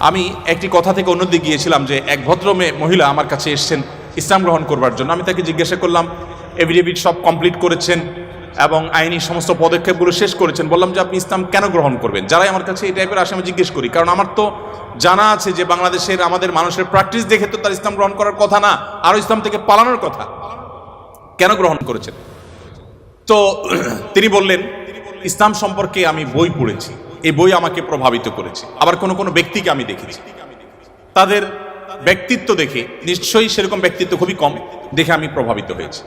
আমি একটি কথা থেকে অন্যদিকে গিয়েছিলাম যে এক ভদ্র মহিলা আমার কাছে এসেছেন ইসলাম গ্রহণ করবার জন্য। আমি তাকে জিজ্ঞাসা করলাম, এফিডেভিট সব কমপ্লিট করেছেন এবং আইনি সমস্ত পদক্ষেপগুলো শেষ করেছেন, বললাম যে আপনি ইসলাম কেন গ্রহণ করবেন? যারাই আমার কাছে এই টাইপের আসে আমি জিজ্ঞেস করি, কারণ আমার তো জানা আছে যে বাংলাদেশের আমাদের মানুষের প্র্যাকটিস দেখে তো তার ইসলাম গ্রহণ করার কথা না, আরও ইসলাম থেকে পালানোর কথা। কেন গ্রহণ করেছেন? তো তিনি বললেন, ইসলাম সম্পর্কে আমি বই পড়েছি, এই বই আমাকে প্রভাবিত করেছে। আবার কোনো কোনো ব্যক্তিকে আমি দেখেছি, তাদের ব্যক্তিত্ব দেখে, নিশ্চয়ই সেরকম ব্যক্তিত্ব খুবই কম, দেখে আমি প্রভাবিত হয়েছি।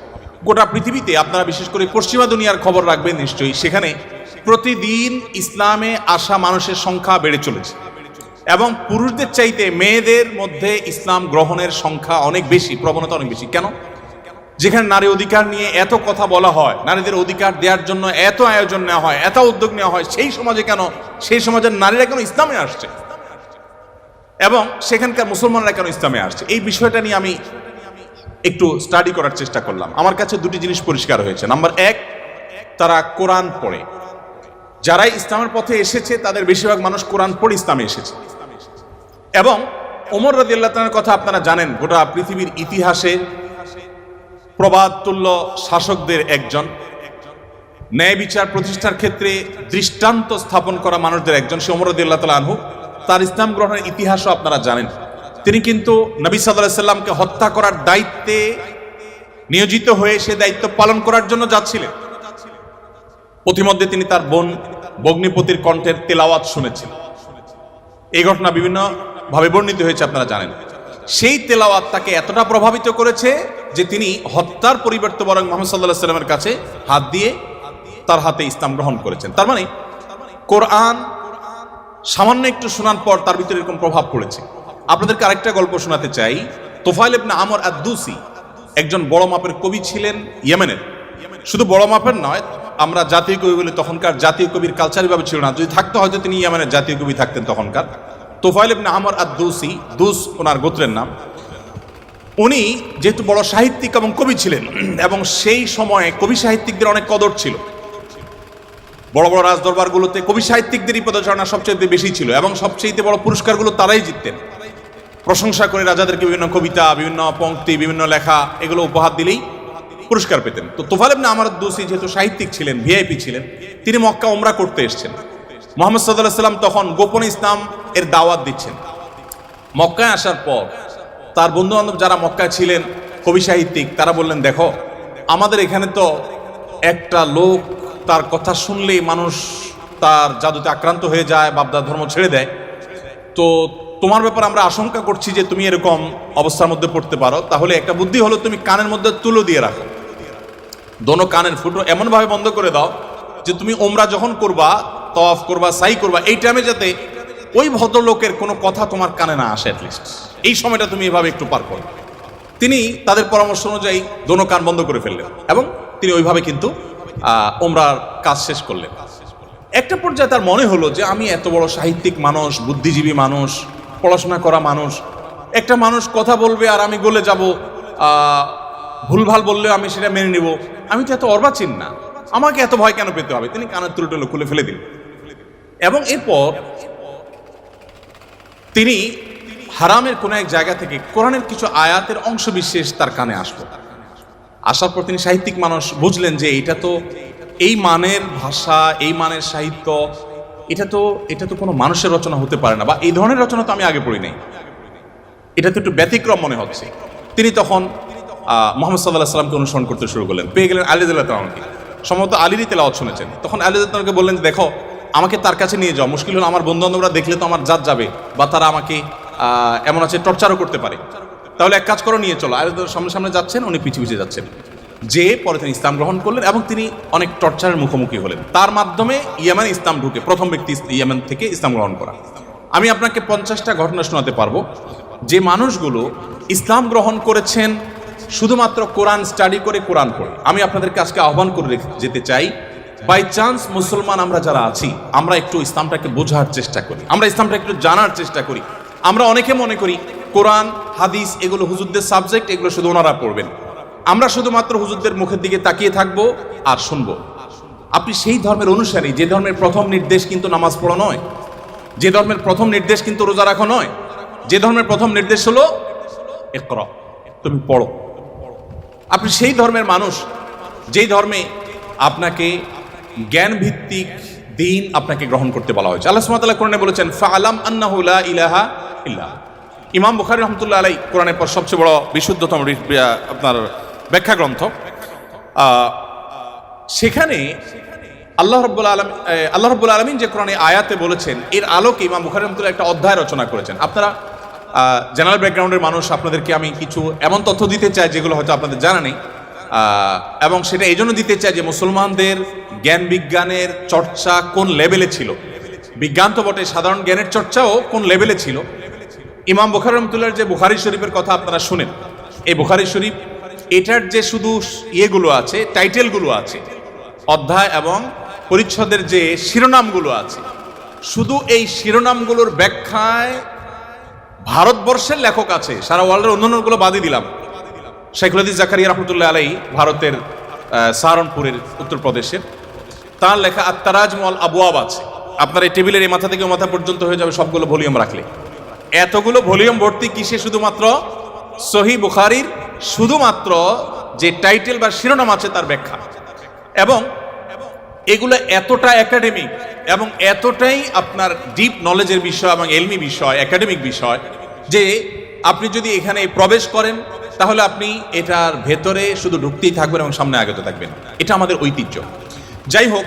গোটা পৃথিবীতে আপনারা বিশেষ করে পশ্চিমা দুনিয়ার খবর রাখবেন নিশ্চয়ই, সেখানে প্রতিদিন ইসলামে আসা মানুষের সংখ্যা বেড়ে চলেছে এবং পুরুষদের চাইতে মেয়েদের মধ্যে ইসলাম গ্রহণের সংখ্যা অনেক বেশি, প্রবণতা অনেক বেশি। কেন? যেখানে নারী অধিকার নিয়ে এত কথা বলা হয়, নারীদের অধিকার দেওয়ার জন্য এত আয়োজন নেওয়া হয়, এত উদ্যোগ নেওয়া হয়, সেই সমাজে কেন, সেই সমাজের নারীরা কেন ইসলামে আসছে এবং সেখানকার মুসলমানরা কেন ইসলামে আসছে, এই বিষয়টা নিয়ে আমি একটু স্টাডি করার চেষ্টা করলাম। আমার কাছে দুটি জিনিস পরিষ্কার হয়েছে। নাম্বার এক, তারা কোরআন পড়ে। যারাই ইসলামের পথে এসেছে তাদের বেশিরভাগ মানুষ কোরআন পড়ে ইসলামে এসেছে। এবং ওমর রাদিয়াল্লাহু তাআলার কথা আপনারা জানেন, গোটা পৃথিবীর ইতিহাসে প্রবাদতুল্য শাসকদের একজন, ন্যায় বিচার প্রতিষ্ঠার ক্ষেত্রে দৃষ্টান্ত স্থাপন করা মানুষদের একজন, সে ওমর রাদিয়াল্লাহু তাআলা আনহু। তার ইসলাম গ্রহণের ইতিহাসও আপনারা জানেন। তিনি কিন্তু নবী সাল্লাল্লাহু আলাইহি সাল্লামকে হত্যা করার দায়িত্বে নিয়োজিত হয়ে সে দায়িত্ব পালন করার জন্য যাচ্ছিলেন। পথিমধ্যে তিনি তার বোন ভগ্নিপতির কণ্ঠের তেলাওয়াত শুনেছেন। এই ঘটনা বিভিন্ন ভাবে বর্ণিত হয়েছে, আপনারা জানেন। সেই তেলাওয়াত তাকে এতটা প্রভাবিত করেছে যে তিনি হত্যার পরিবর্তে বরং মুহাম্মদ সাল্লাল্লাহু আলাইহি সাল্লামের কাছে হাত দিয়ে তার হাতে ইসলাম গ্রহণ করেছেন। তার মানে কোরআন সামান্য একটু শোনার পর তার ভিতরে এরকম প্রভাব পড়েছে। আপনাদেরকে আরেকটা গল্প শোনাতে চাই। তোফাইল ইবনে আমর আদ-দুসি একজন বড় মাপের কবি ছিলেন ইয়েমেনের। শুধু বড় মাপের নয়, আমরা জাতীয় কবি বলি, তখনকার জাতীয় কবির কালচার ভাবে ছিল না, যদি থাকতো হয়তো তিনি ইয়েমেনের জাতীয় কবি থাকতেন তখনকার। তোফাইল ইবনে আমর আদ-দুসি, দুস ওনার গোত্রের নাম। উনি যেহেতু বড় সাহিত্যিক এবং কবি ছিলেন এবং সেই সময়ে কবি সাহিত্যিকদের অনেক কদর ছিল, বড় বড় রাজদরবারগুলোতে কবি সাহিত্যিকদেরই পদচারণা সবচেয়ে বেশি ছিল এবং সবচেয়ে বড় পুরস্কারগুলো তারাই জিততেন। প্রশংসা করে রাজাদেরকে বিভিন্ন কবিতা, বিভিন্ন পংক্তি, বিভিন্ন লেখা এগুলো উপহার দিলেই পুরস্কার পেতেন। তো তোফাইল ইবনে আমর আদ-দুসি যেহেতু সাহিত্যিক ছিলেন, ভিআইপি ছিলেন, তিনি মক্কা উমরা করতে এসেছেন। মুহাম্মদ সাল্লাল্লাহু আলাইহি সাল্লাম তখন গোপনে ইসলাম এর দাওয়াত দিচ্ছেন। মক্কায় আসার পর তার বন্ধু বান্ধব যারা মক্কায় ছিলেন কবি সাহিত্যিক, তারা বললেন, দেখো আমাদের এখানে তো একটা লোক, তার কথা শুনলেই মানুষ তার জাদুতে আক্রান্ত হয়ে যায়, বাপদার ধর্ম ছেড়ে দেয়। তো তোমার ব্যাপারে আমরা আশঙ্কা করছি যে তুমি এরকম অবস্থার মধ্যে পড়তে পারো। তাহলে একটা বুদ্ধি হলো, তুমি কানের মধ্যে তুলো দিয়ে রাখো, দোনো কানের ফুটো এমনভাবে বন্ধ করে দাও যে তুমি ওমরা যখন করবা, তওয়াফ করবা, সাই করবা, এই টাইমে যাতে ওই ভদ্রলোকের কোনো কথা তোমার কানে না আসে, অ্যাটলিস্ট এই সময়টা তুমি এভাবে একটু পার করো। তিনি তাদের পরামর্শ অনুযায়ী দোনো কান বন্ধ করে ফেললেন এবং তিনি ওইভাবে কিন্তু ওমরার কাজ শেষ করলেন। একটা পর্যায়ে তার মনে হলো যে আমি এত বড় সাহিত্যিক মানুষ, বুদ্ধিজীবী মানুষ, পড়াশোনা করা মানুষ, একটা মানুষ কথা বলবে আর আমি গলে যাব, ভুলভাল বললেও আমি সেটা মেনে নিব, আমি তো এত অর্বাচীন না, আমাকে এত ভয় কেন পেতে হবে? তিনি কানের তুলোটুলো খুলে ফেলে দিলেন এবং এরপর তিনি হারামের কোনো এক জায়গা থেকে কোরআনের কিছু আয়াতের অংশ বিশেষ তার কানে আসলো। আসার পর তিনি সাহিত্যিক মানুষ, বুঝলেন যে এটা তো এই মানের ভাষা, এই মানের সাহিত্য, এটা তো কোনো মানুষের রচনা হতে পারে না, বা এই ধরনের রচনা তো আমি আগে পড়ি নাই, এটা তো একটু ব্যতিক্রম মনে হচ্ছে। তিনি তখন মুহাম্মদ সাল্লাল্লাহু আলাইহি সাল্লামকে অনুসরণ করতে শুরু করলেন। পেয়ে গেলেন আলী রাদিয়াল্লাহু তাআলাকে, সম্ভবত আলীরই তেলাওয়াত শুনেছেন। তখন আলী রাদিয়াল্লাহু তাআলাকে বললেন, দেখো আমাকে তার কাছে নিয়ে যাও, মুশকিল হলো আমার বন্ধু বান্ধবরা দেখলে তো আমার জাত যাবে, বা তারা আমাকে এমন আছে টর্চারও করতে পারে, তাহলে এক কাজ করো, নিয়ে চলো। আলী রাদিয়াল্লাহু সামনে সামনে যাচ্ছেন, উনি পিছিয়ে পিছিয়ে যাচ্ছেন। যে পরে তিনি ইসলাম গ্রহণ করলেন এবং তিনি অনেক টর্চারের মুখোমুখি হলেন। তার মাধ্যমে ইয়েমেনে ইসলাম ঢুকে প্রথম ব্যক্তি ইয়েমেন থেকে ইসলাম গ্রহণ করা। আমি আপনাকে 50টা ঘটনা শোনাতে পারবো যে মানুষগুলো ইসলাম গ্রহণ করেছেন শুধুমাত্র কোরআন স্টাডি করে, কোরআন পড়ে। আমি আপনাদেরকে আজকে আহ্বান করে যেতে চাই, বাই চান্স মুসলমান আমরা যারা আছি, আমরা একটু ইসলামটাকে বোঝার চেষ্টা করি, আমরা ইসলামটা একটু জানার চেষ্টা করি। আমরা অনেকে মনে করি কোরআন হাদিস এগুলো হুজুরদের সাবজেক্ট, এগুলো শুধু ওনারা পড়বেন, আমরা শুধুমাত্র হুজুরদের মুখের দিকে তাকিয়ে থাকবো আর শুনবো। আপনি সেই ধর্মের অনুসারী যে ধর্মের প্রথম নির্দেশ কিন্তু নামাজ পড়া নয়, যে ধর্মের প্রথম নির্দেশ কিন্তু রোজা রাখা নয়, যে ধর্মের প্রথম নির্দেশ হলো ইকরা, তুমি পড়ো। আপনি সেই ধর্মের মানুষ যেই ধর্মে আপনাকে জ্ঞান ভিত্তিক দিন আপনাকে গ্রহণ করতে বলা হয়েছে। আল্লাহ সুবহানাহু ওয়া তাআলা কোরআনে বলেছেন ফাআলাম আন্নাহু লা ইলাহা ইল্লাহ। ইমাম বুখারী রাহমাতুল্লাহ আলাইহি কোরআনের পর সবচেয়ে বড় বিশুদ্ধতম আপনার ব্যাখ্যা গ্রন্থ, সেখানে আল্লাহ রাব্বুল আলামিন যে কোরআনে আয়াতে বলেছেন এর আলোকে ইমাম বুখারী রাহমাতুল্লাহ একটা অধ্যায় রচনা করেছেন। আপনারা জেনারেল ব্যাকগ্রাউন্ডের মানুষ, আপনাদেরকে আমি কিছু এমন তথ্য দিতে চাই যেগুলো হয়তো আপনাদের জানা নেই, এবং সেটা এই জন্য দিতে চাই যে মুসলমানদের জ্ঞান বিজ্ঞানের চর্চা কোন লেভেলে ছিল, বিজ্ঞান তো বটে, সাধারণ জ্ঞানের চর্চাও কোন লেভেলে ছিল। ইমাম বুখারী রাহমাতুল্লাহর যে বুখারী শরীফের কথা আপনারা শুনেন, এই বুখারী শরীফ এটার যে শুধু ইয়েগুলো আছে, টাইটেলগুলো আছে, অধ্যায় এবং পরিচ্ছদের যে শিরোনামগুলো আছে, শুধু এই শিরোনামগুলোর ব্যাখ্যায় ভারতবর্ষের লেখক আছে, সারা ওয়ার্ল্ডের অন্যান্যগুলো বাদই দিলাম। শাইখুল হাদিস জাকারিয়া রাহমাতুল্লাহ আলাইহি ভারতের সাহারানপুরের উত্তরপ্রদেশের, তার লেখা আত-তারাজম ওয়াল আবওয়াব আছে। আপনার এই টেবিলের এই মাথা থেকে মাথা পর্যন্ত হয়ে যাবে সবগুলো ভলিউম রাখলে। এতগুলো ভলিউম ভর্তি কিসে? শুধুমাত্র সহিহ বুখারীর শুধুমাত্র যে টাইটেল বা শিরোনাম আছে তার ব্যাখ্যা। এবং এগুলো এতটা একাডেমিক এবং এতটাই আপনার ডিপ নলেজের বিষয় এবং এলমি বিষয়, একাডেমিক বিষয়, যে আপনি যদি এখানে প্রবেশ করেন তাহলে আপনি এটার ভেতরে শুধু ঢুকতেই থাকবেন এবং সামনে আগতে থাকবেন। এটা আমাদের ঐতিহ্য। যাই হোক,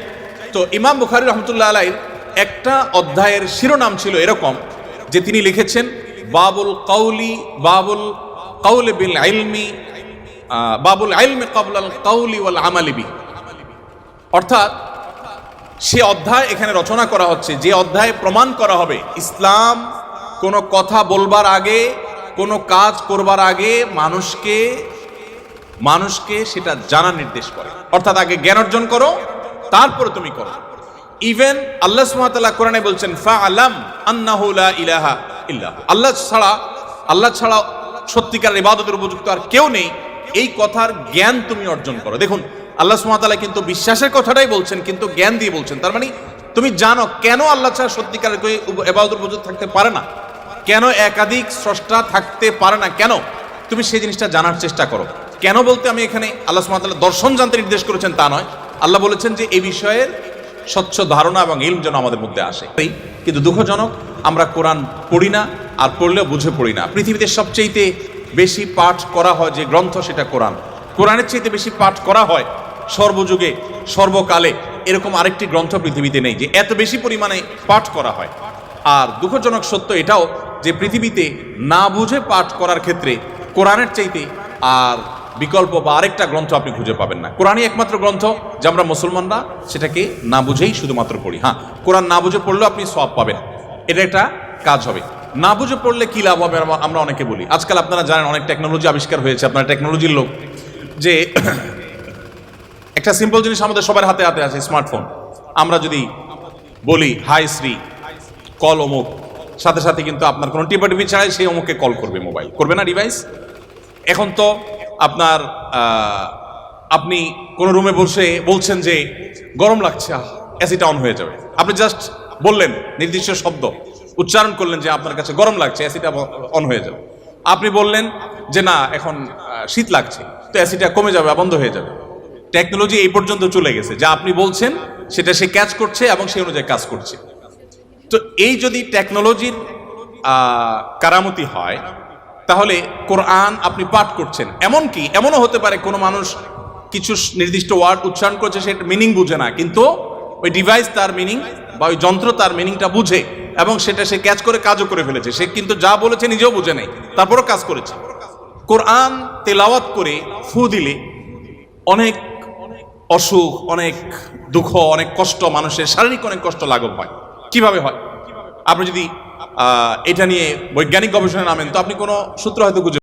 তো ইমাম বুখারী রাহমাতুল্লাহ আলাইহির একটা অধ্যায়ের শিরোনাম ছিল এরকম যে তিনি লিখেছেন বাবুল কাউলি বিল ইলমি, বাবুল ইলমি ক্বাবলাল কাউলি ওয়াল আমালি বি। অর্থাৎ সে অধ্যায় এখানে রচনা করা হচ্ছে যে অধ্যায়ে প্রমাণ করা হবে ইসলাম কোনো কথা বলবার আগে, কোনো কাজ করবার আগে মানুষকে সেটা জানার নির্দেশ করে। অর্থাৎ আগে জ্ঞান অর্জন করো, তারপরে তুমি করো। ইভেন আল্লাহ সুবহানাহু ওয়া তাআলা কোরআনে বলছেন ফাআলাম আন্নাহু লা ইলাহা ইল্লাহ, আল্লাহ ছাড়া সত্যিকার ইবাদতের উপযুক্ত আর কেউ নেই, এই কথার জ্ঞান তুমি অর্জন করো। দেখুন, আল্লাহ সুবহানাহু ওয়া তাআলা কিন্তু বিশ্বাসের কথাটাই বলছেন, কিন্তু জ্ঞান দিয়ে বলছেন। তার মানে তুমি জানো কেন আল্লাহ ছাড়া সত্যিকার ইবাদতের উপযুক্ত থাকতে পারে না, কেন একাধিক স্রষ্টা থাকতে পারে না, কেন তুমি সেই জিনিসটা জানার চেষ্টা করো। কেন বলতে আমি এখানে আল্লাহ সুবহানাহু ওয়া তাআলা দর্শন জানতে নির্দেশ করেছেন তা নয়, আল্লাহ বলেছেন যে এই বিষয়ের স্বচ্ছ ধারণা এবং ইলম যেন আমাদের মধ্যে আসে। কিন্তু দুঃখজনক, আমরা কোরআন পড়ি না, আর পড়লেও বুঝে পড়ি না। পৃথিবীতে সবচেয়ে বেশি পাঠ করা হয় যে গ্রন্থ সেটা কোরআন। কোরআনের চেয়ে বেশি পাঠ করা হয় সর্বযুগে সর্বকালে এরকম আরেকটি গ্রন্থ পৃথিবীতে নেই যে এত বেশি পরিমাণে পাঠ করা হয়। আর দুঃখজনক সত্য এটাও যে পৃথিবীতে না বুঝে পাঠ করার ক্ষেত্রে কোরআনের চাইতে আর বিকল্প বা আরেকটা গ্রন্থ আপনি খুঁজে পাবেন না। কোরআনই একমাত্র গ্রন্থ যে আমরা মুসলমানরা সেটাকে না বুঝেই শুধুমাত্র পড়ি। হ্যাঁ, কোরআন না বুঝে পড়লেও আপনি সওয়াব পাবেন, এটা একটা কাজ হবে। না বুঝে পড়লে কি লাভ হবে আমরা অনেকে বলি। আজকাল আপনারা জানেন অনেক টেকনোলজি আবিষ্কার হয়েছে, আপনারা টেকনোলজির লোক, যে একটা সিম্পল জিনিস আমাদের সবার হাতে হাতে আছে, স্মার্টফোন। আমরা যদি বলি হাই শ্রী কল অমুক, সাথে সাথে কিন্তু আপনার কোনো টিপাটিপি ছাড়াই সেই অমুককে কল করবে, মোবাইল করবে না ডিভাইস। এখন তো আপনার আপনি কোনো রুমে বসে বলছেন যে গরম লাগছে, এসিটা অন হয়ে যাবে। আপনি জাস্ট বললেন, নির্দিষ্ট শব্দ উচ্চারণ করলেন যে আপনার কাছে গরম লাগছে, এসিটা অন হয়ে যাবে। আপনি বললেন যে না এখন শীত লাগছে, তো এসিটা কমে যাবে, বন্ধ হয়ে যাবে। টেকনোলজি এই পর্যন্ত চলে গেছে যা আপনি বলছেন সেটা সে ক্যাচ করছে এবং সেই অনুযায়ী কাজ করছে। তো এই যদি টেকনোলজির কারামতি হয় তাহলে কোরআন আপনি পাঠ করছেন, এমনকি এমনও হতে পারে কোনো মানুষ কিছু নির্দিষ্ট ওয়ার্ড উচ্চারণ করছে, সেটা মিনিং বুঝে না, কিন্তু ওই ডিভাইস তার মিনিং বা ওই যন্ত্র তার মিনিংটা বুঝে এবং সেটা সে ক্যাচ করে কাজও করে ফেলেছে। সে কিন্তু যা বলেছে নিজেও বুঝে নেই, তারপরও কাজ করেছে। কোরআন তেলাওয়াত করে ফু দিলে অনেক অসুখ, অনেক দুঃখ, অনেক কষ্ট, মানুষের শারীরিক অনেক কষ্ট লাঘব হয়। কিভাবে হয়? আপনি যদি এটা নিয়ে বৈজ্ঞানিক গবেষণায় নামেন তো আপনি কোনো সূত্র হয়তো খুঁজে